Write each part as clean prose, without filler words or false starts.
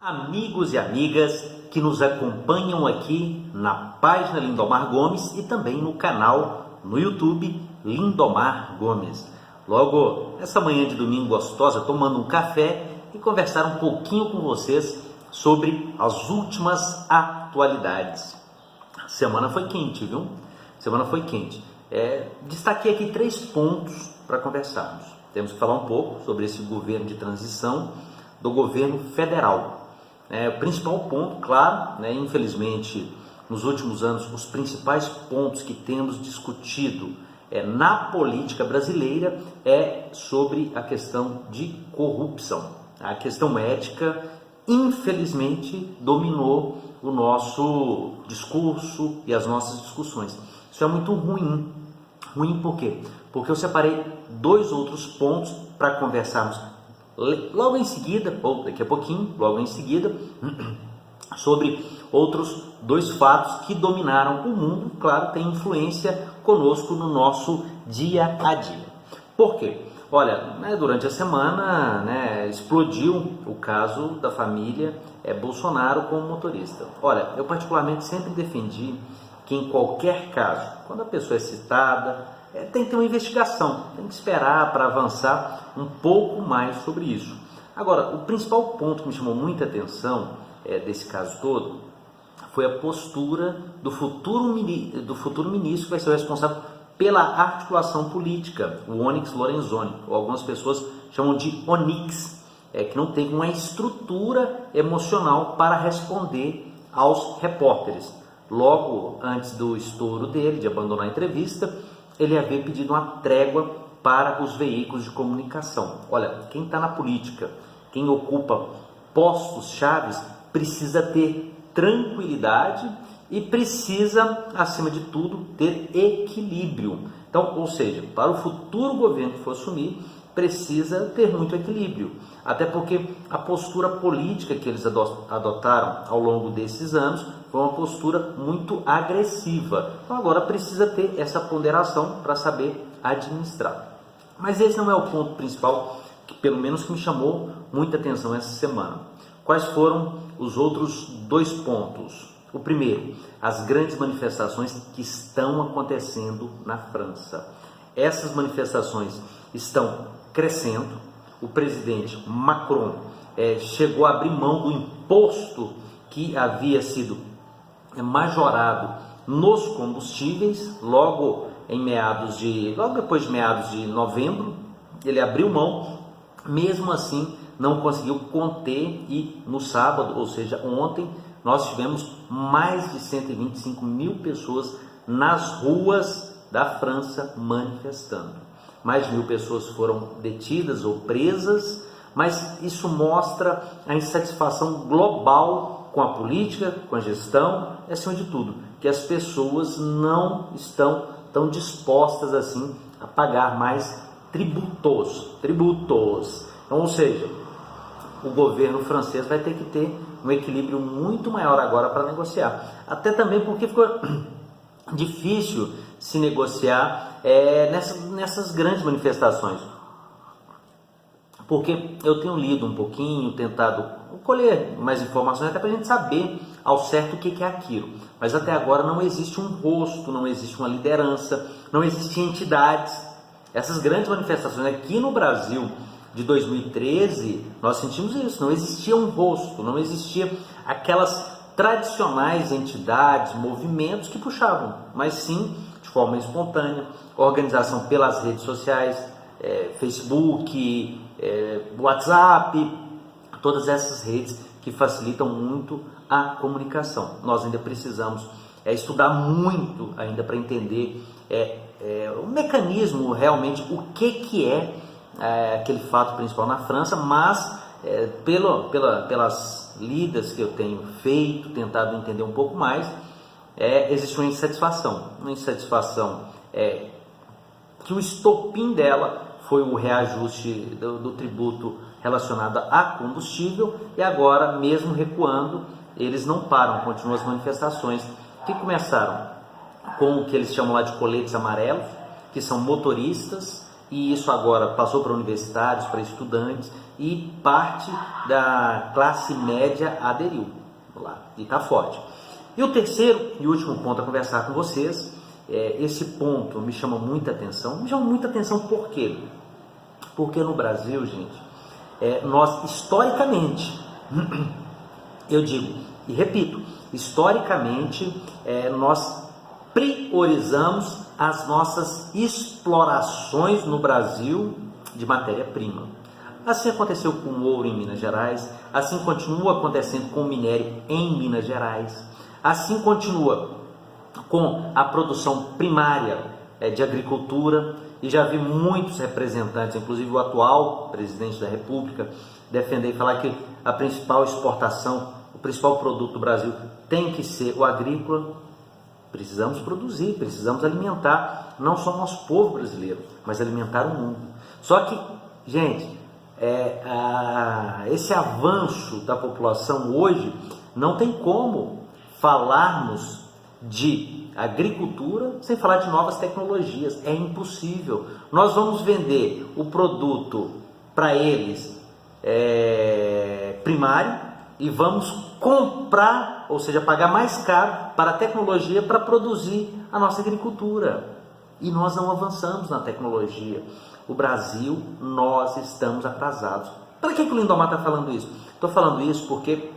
Amigos e amigas que nos acompanham aqui na página Lindomar Gomes e também no canal no YouTube Lindomar Gomes. Logo, essa manhã de domingo gostosa, tomando um café e conversar um pouquinho com vocês sobre as últimas atualidades. A semana foi quente, viu? Semana foi quente. Destaquei aqui 3 pontos para conversarmos. Temos que falar um pouco sobre esse governo de transição do governo federal. O principal ponto, claro, infelizmente, nos últimos anos, os principais pontos que temos discutido na política brasileira é sobre a questão de corrupção. A questão ética, infelizmente, dominou o nosso discurso e as nossas discussões. Isso é muito ruim. Ruim por quê? Porque eu separei 2 outros pontos para conversarmos logo em seguida, ou daqui a pouquinho, logo em seguida, sobre outros 2 fatos que dominaram o mundo, claro, tem influência conosco no nosso dia a dia. Por quê? Olha, durante a semana, explodiu o caso da família Bolsonaro como motorista. Olha, eu particularmente sempre defendi que em qualquer caso, quando a pessoa é citada, tem que ter uma investigação, tem que esperar para avançar um pouco mais sobre isso. Agora, o principal ponto que me chamou muita atenção desse caso todo foi a postura do futuro ministro que vai ser o responsável pela articulação política, o Onyx Lorenzoni, ou algumas pessoas chamam de Onyx, que não tem uma estrutura emocional para responder aos repórteres. Logo antes do estouro dele, de abandonar a entrevista, ele havia pedido uma trégua para os veículos de comunicação. Olha, quem está na política, quem ocupa postos chaves, precisa ter tranquilidade e precisa, acima de tudo, ter equilíbrio. Então, ou seja, para o futuro governo que for assumir, precisa ter muito equilíbrio. Até porque a postura política que eles adotaram ao longo desses anos foi uma postura muito agressiva. Então agora precisa ter essa ponderação para saber administrar. Mas esse não é o ponto principal, que pelo menos me chamou muita atenção essa semana. Quais foram os outros 2 pontos? O primeiro, as grandes manifestações que estão acontecendo na França. Essas manifestações estão crescendo. O presidente Macron chegou a abrir mão do imposto que havia sido majorado nos combustíveis, logo depois de meados de novembro, ele abriu mão, mesmo assim não conseguiu conter, e no sábado, ou seja, ontem, nós tivemos mais de 125 mil pessoas nas ruas da França manifestando. Mais de 1.000 pessoas foram detidas ou presas, mas isso mostra a insatisfação global com a política, com a gestão, e acima de tudo, que as pessoas não estão tão dispostas assim a pagar mais tributos. Então, ou seja, o governo francês vai ter que ter um equilíbrio muito maior agora para negociar. Até também porque ficou difícil se negociar nessas grandes manifestações, porque eu tenho lido um pouquinho, tentado colher mais informações até para a gente saber ao certo o que é aquilo, mas até agora não existe um rosto, não existe uma liderança, não existem entidades. Essas grandes manifestações aqui no Brasil de 2013, nós sentimos isso, não existia um rosto, não existia aquelas tradicionais entidades, movimentos que puxavam, mas sim de forma espontânea, organização pelas redes sociais, Facebook, WhatsApp, todas essas redes que facilitam muito a comunicação. Nós ainda precisamos estudar muito ainda para entender o mecanismo, realmente, o que é aquele fato principal na França, mas pelas lidas que eu tenho feito, tentado entender um pouco mais, existe uma insatisfação que o estopim dela foi o reajuste do tributo relacionado a combustível, e agora, mesmo recuando, eles não param, continuam as manifestações que começaram com o que eles chamam lá de coletes amarelos, que são motoristas e isso agora passou para universitários, para estudantes, e parte da classe média aderiu lá, e está forte. E o terceiro e último ponto a conversar com vocês, esse ponto me chama muita atenção. Por quê? Porque no Brasil, gente, nós historicamente, eu digo e repito, historicamente nós priorizamos as nossas explorações no Brasil de matéria-prima. Assim aconteceu com o ouro em Minas Gerais, assim continua acontecendo com o minério em Minas Gerais, assim continua com a produção primária de agricultura, e já vi muitos representantes, inclusive o atual presidente da República, defender e falar que a principal exportação, o principal produto do Brasil tem que ser o agrícola. Precisamos produzir, precisamos alimentar não só o nosso povo brasileiro, mas alimentar o mundo. Só que, gente, esse avanço da população hoje não tem como falarmos de agricultura sem falar de novas tecnologias. É impossível. Nós vamos vender o produto para eles primário e vamos comprar, ou seja, pagar mais caro para a tecnologia para produzir a nossa agricultura. E nós não avançamos na tecnologia. O Brasil, nós estamos atrasados. Para que o Lindomar está falando isso? Estou falando isso porque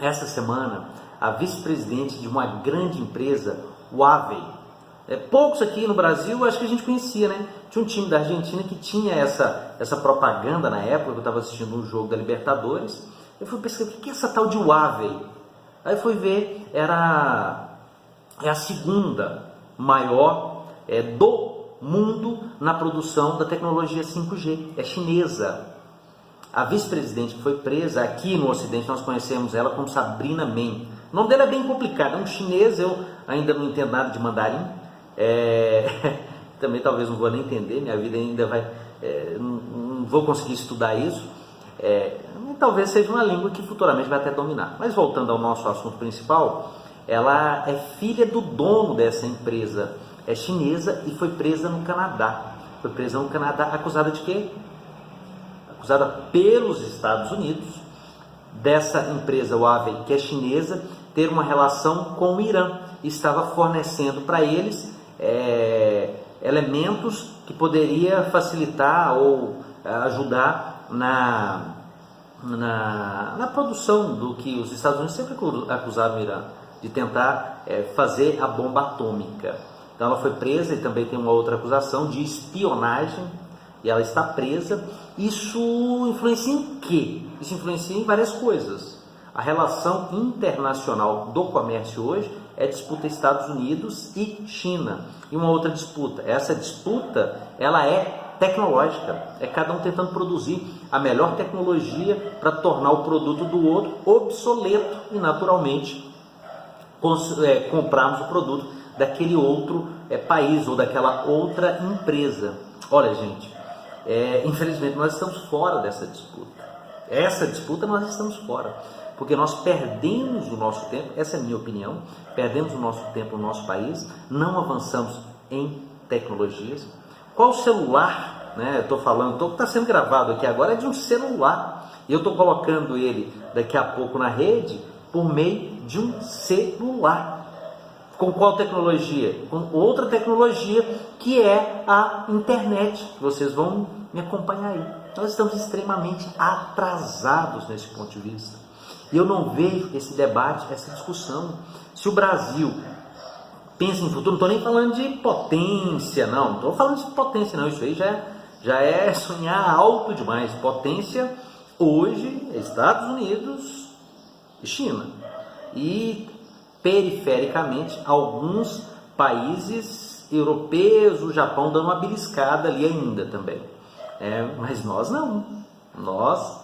essa semana a vice-presidente de uma grande empresa, Huawei, poucos aqui no Brasil acho que a gente conhecia, né? Tinha um time da Argentina que tinha essa propaganda na época que eu estava assistindo um jogo da Libertadores. Eu fui pesquisar, o que é essa tal de Huawei? Aí fui ver, é a segunda maior do mundo na produção da tecnologia 5G, é chinesa. A vice-presidente que foi presa, aqui no Ocidente nós conhecemos ela como Sabrina Men. O nome dela é bem complicado, é um chinês, eu ainda não entendo nada de mandarim, também talvez não vou nem entender, minha vida ainda vai, não vou conseguir estudar isso, talvez seja uma língua que futuramente vai até dominar. Mas voltando ao nosso assunto principal, ela é filha do dono dessa empresa, é chinesa e foi presa no Canadá. Foi presa no Canadá, acusada de quê? Acusada pelos Estados Unidos, dessa empresa Huawei, que é chinesa, ter uma relação com o Irã. Estava fornecendo para eles elementos que poderia facilitar ou ajudar na produção do que os Estados Unidos sempre acusaram o Irã, de tentar fazer a bomba atômica. Então ela foi presa e também tem uma outra acusação de espionagem, e ela está presa. Isso influencia em quê? Isso influencia em várias coisas. A relação internacional do comércio hoje é disputa Estados Unidos e China. E uma outra disputa. Essa disputa, ela é tecnológica. É cada um tentando produzir a melhor tecnologia para tornar o produto do outro obsoleto e, naturalmente, comprarmos o produto daquele outro país ou daquela outra empresa. Olha, gente, infelizmente nós estamos fora dessa disputa. Essa disputa nós estamos fora, porque nós perdemos o nosso tempo, essa é a minha opinião, perdemos o nosso tempo no nosso país, não avançamos em tecnologias. Qual celular, né? Eu estou falando, está sendo gravado aqui agora, é de um celular, e eu estou colocando ele daqui a pouco na rede por meio de um celular. Com qual tecnologia? Com outra tecnologia, que é a internet. Vocês vão me acompanhar aí. Nós estamos extremamente atrasados nesse ponto de vista. E eu não vejo esse debate, essa discussão. Se o Brasil pensa em futuro, não estou nem falando de potência, não estou falando de potência, não. Isso aí já é sonhar alto demais. Potência hoje é Estados Unidos e China. E perifericamente alguns países europeus, o Japão dando uma beliscada ali ainda também. Mas nós nós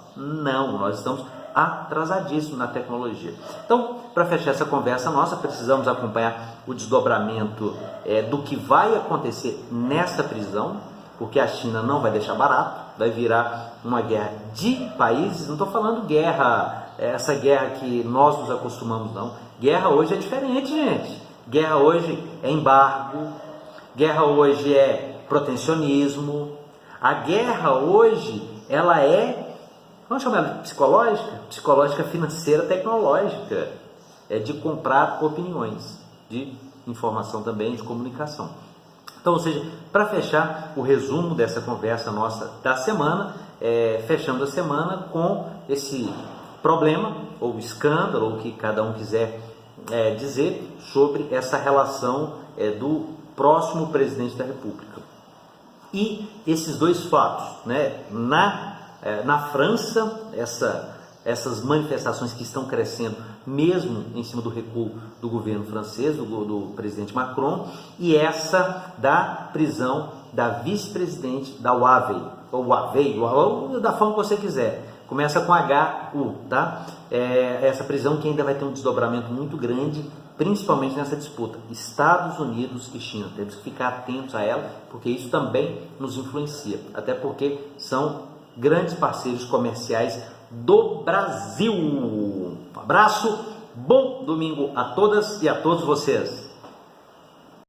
estamos atrasadíssimos na tecnologia. Então, para fechar essa conversa nossa, precisamos acompanhar o desdobramento do que vai acontecer nesta prisão, porque a China não vai deixar barato, vai virar uma guerra de países. Não estou falando guerra, essa guerra que nós nos acostumamos, não. Guerra hoje é diferente, gente. Guerra hoje é embargo, guerra hoje é protecionismo. A guerra hoje, ela é, vamos chamar de psicológica, financeira, tecnológica. É de comprar opiniões, de informação também, de comunicação. Então, ou seja, para fechar o resumo dessa conversa nossa da semana, fechando a semana com esse problema, ou escândalo, ou o que cada um quiser dizer, sobre essa relação do próximo presidente da República. E esses dois fatos, né? Na França, essas manifestações que estão crescendo, mesmo em cima do recuo do governo francês, do presidente Macron, e essa da prisão da vice-presidente da Huawei, ou da forma que você quiser, começa com HU, tá? Essa prisão que ainda vai ter um desdobramento muito grande, principalmente nessa disputa Estados Unidos e China. Temos que ficar atentos a ela, porque isso também nos influencia, até porque são grandes parceiros comerciais do Brasil. Um abraço, bom domingo a todas e a todos vocês.